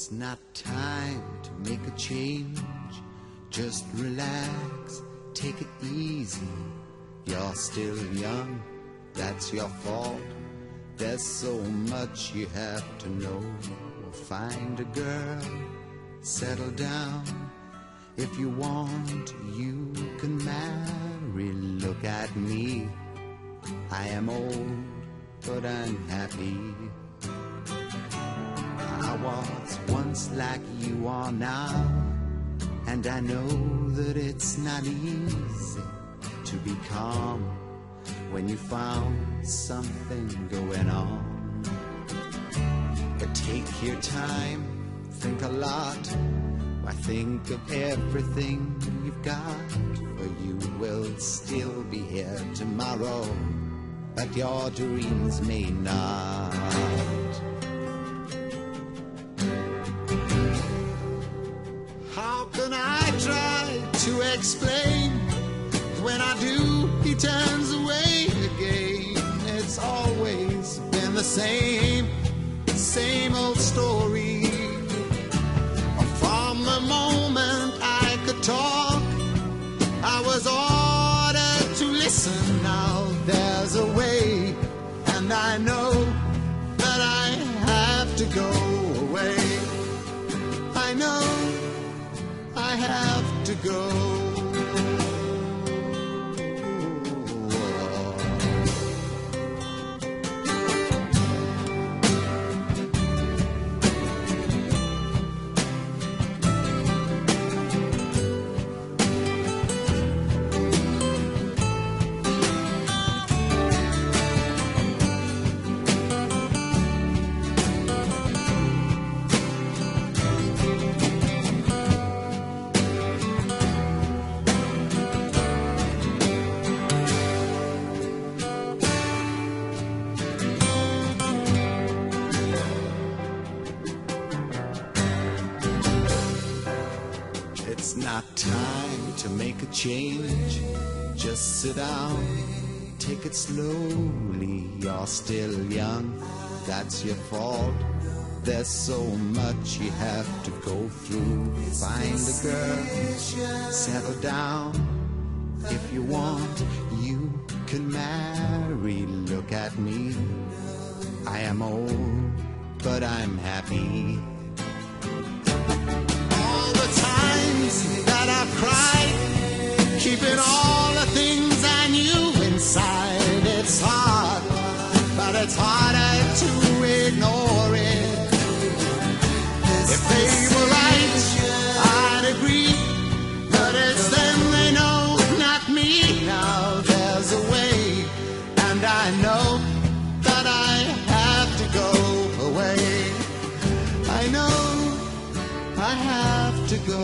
It's not time to make a change. Just relax, take it easy. You're still young, that's your fault. There's so much you have to know. Find a girl, settle down. If you want, you can marry. Look at me, I am old, but I'm happy. I was once like you are now, and I know that it's not easy to be calm when you found something going on. But take your time, think a lot. Why, think of everything you've got, for you will still be here tomorrow, but your dreams may not. How can I try to explain? When I do, he turns away again. It's always been the same old story. From the moment I could talk, I was ordered to listen. Now there's a way, and I know that I have to go away. I know I have to go. It's not time to make a change. Just sit down, take it slowly. You're still young, that's your fault. There's so much you have to go through. Find a girl, settle down. If you want, you can marry. Look at me, I am old, but I'm happy. All the times that I've cried, keeping all the things I knew inside. It's hard, but it's harder to ignore it. If they were right, I'd agree, but it's them they know, not me. Now there's a way, and I know that I have to go away. I know I have to go.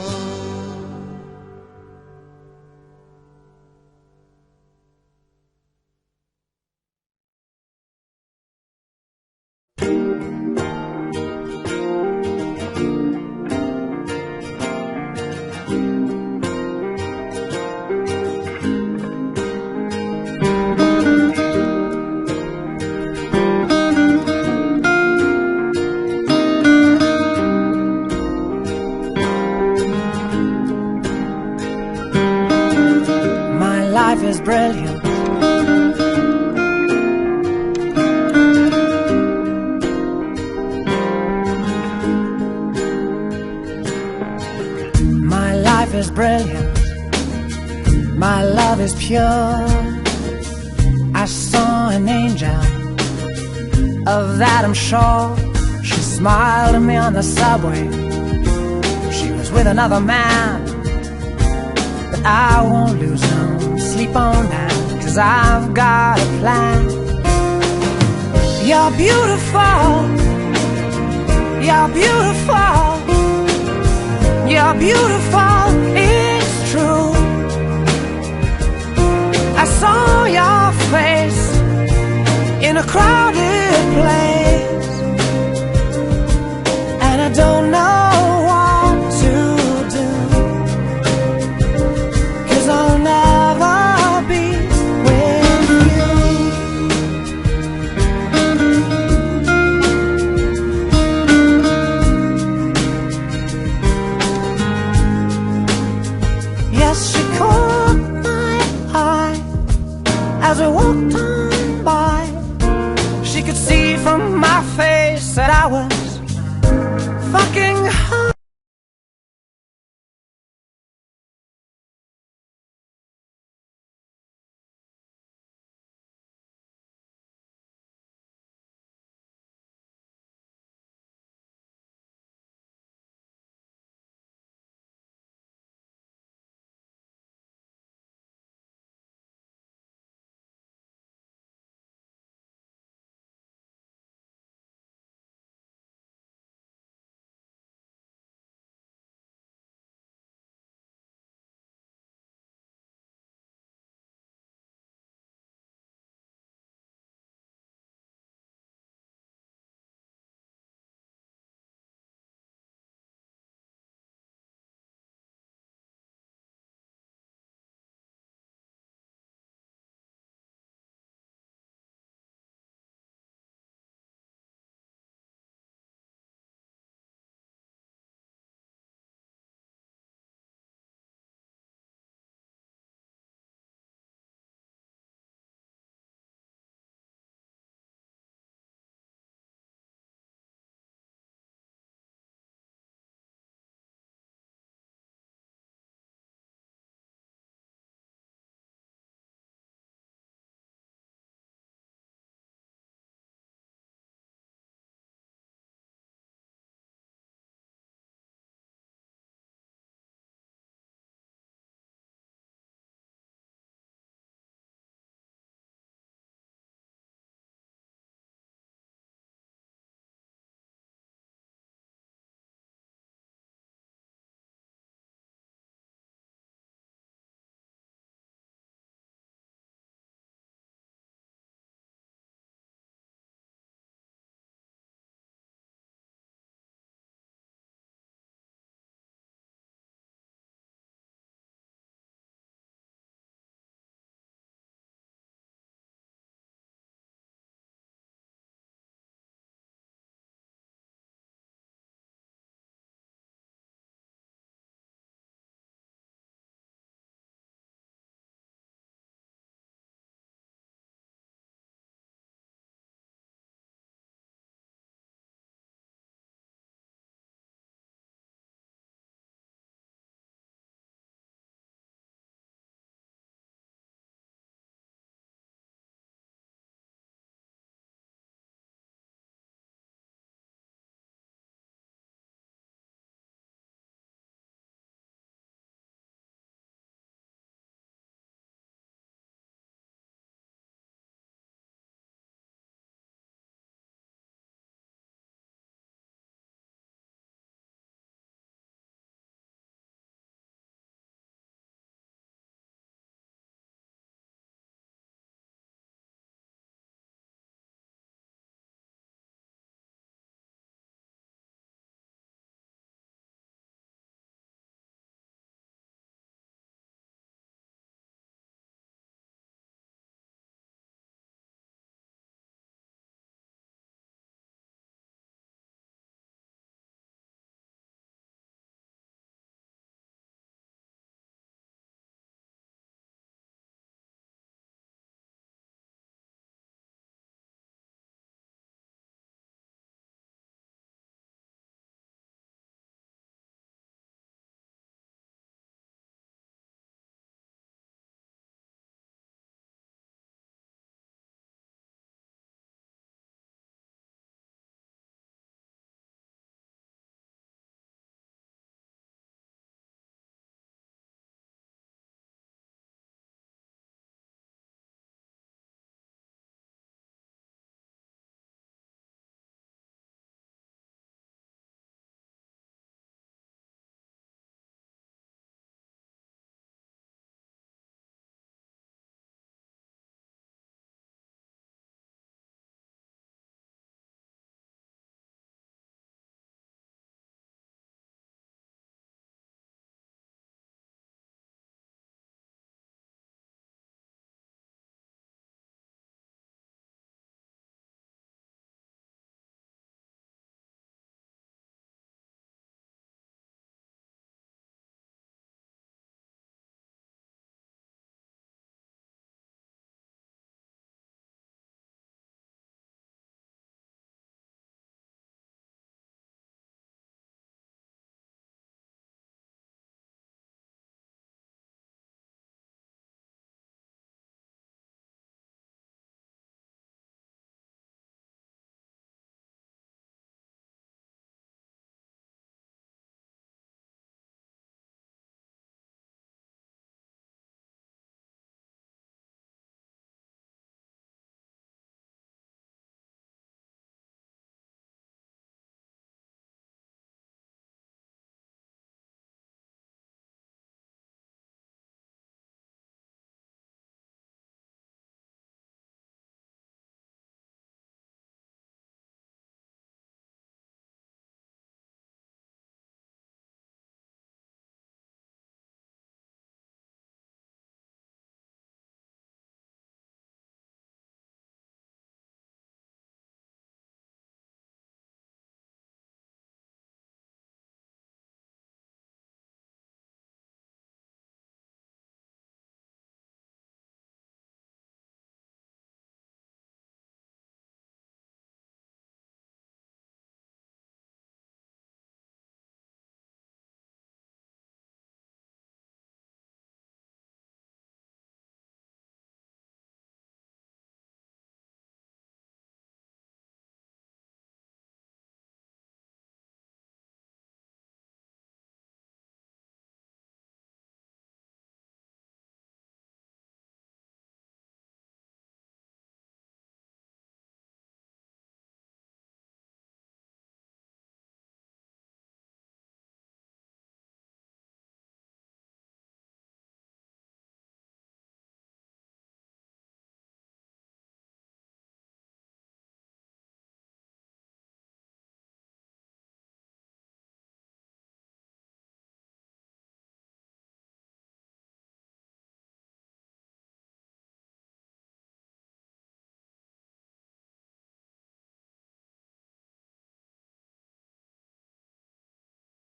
Life is brilliant. My life is brilliant. My love is pure. I saw an angel, of that I'm sure. She smiled at me on the subway. She was with another man, but I won't lose no sleep on that, 'cause I've got a plan. You're beautiful. You're beautiful. You're beautiful, it's true. I saw your face in a crowded place, and I don't know what to do, 'cause I'll never be with you. as we walked on